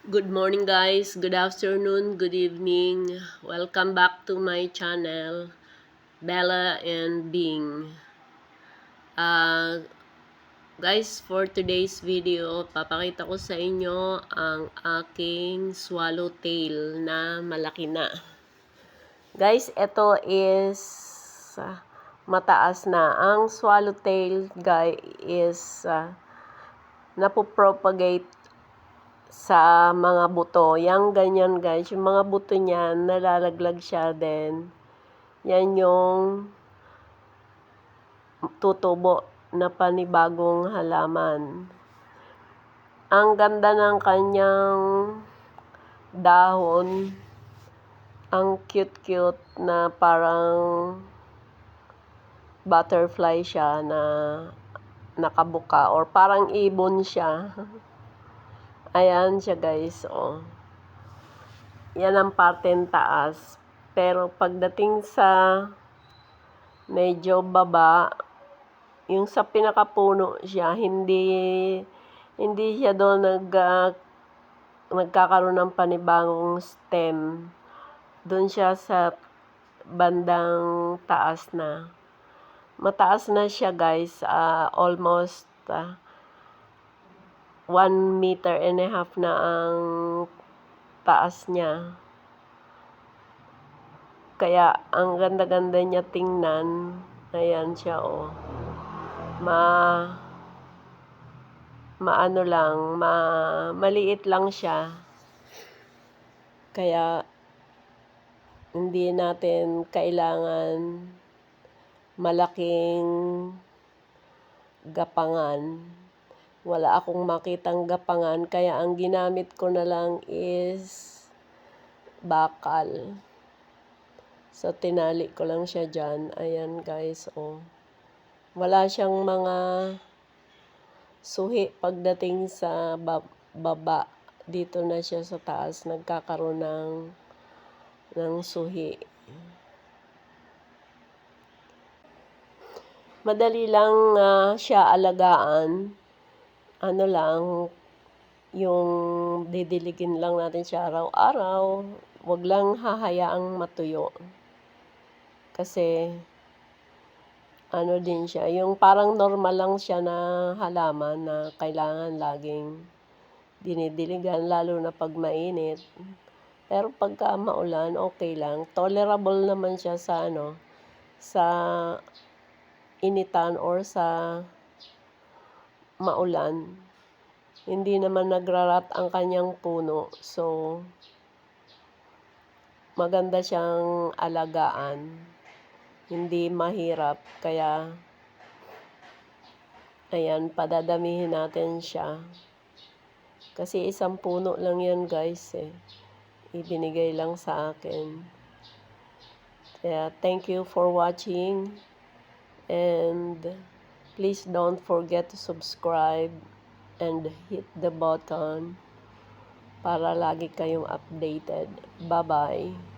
Good morning guys, good afternoon, good evening. Welcome back to my channel, Bella and Bing. Guys, for today's video, papakita ko sa inyo ang aking swallowtail na malaki na. Guys, ito is mataas na. Ang swallowtail guys is napopropagate sa mga buto. Yang ganyan guys, yung mga buto niyan, nalalaglag siya din. Yan yung tutubo na panibagong halaman. Ang ganda ng kanyang dahon. Ang cute-cute na parang butterfly siya na nakabuka or parang ibon siya. Ayan siya guys, oh. Yan ang parteng taas. Pero pagdating sa medyo baba, yung sa pinakapuno siya, hindi siya doon nagkakaroon ng panibagong stem. Doon siya sa bandang taas na. Mataas na siya guys, almost 1.5 meter na ang taas niya. Kaya ang ganda-ganda niya tingnan. Ayan siya, oh. Maliit lang siya. Kaya hindi natin kailangan malaking gapangan. Wala akong makitang gapangan, kaya ang ginamit ko na lang is bakal. So, tinali ko lang siya dyan. Ayan guys, oh. Wala siyang mga suhi pagdating sa baba. Dito na siya sa taas, nagkakaroon ng suhi. Madali lang siya alagaan. Ano lang, yung didiligin lang natin siya araw-araw. Huwag lang hahayaang matuyo. Kasi, ano din siya, yung parang normal lang siya na halaman na kailangan laging dinidiligan, lalo na pag mainit. Pero pagka maulan, okay lang. Tolerable naman siya sa sa initan or sa maulan. Hindi naman nagrarat ang kanyang puno. So, maganda siyang alagaan. Hindi mahirap. Kaya, ayan, padadamihin natin siya. Kasi isang puno lang yan guys, eh. Ibinigay lang sa akin. Kaya, thank you for watching. And, please don't forget to subscribe and hit the button para lagi kayong updated. Bye-bye.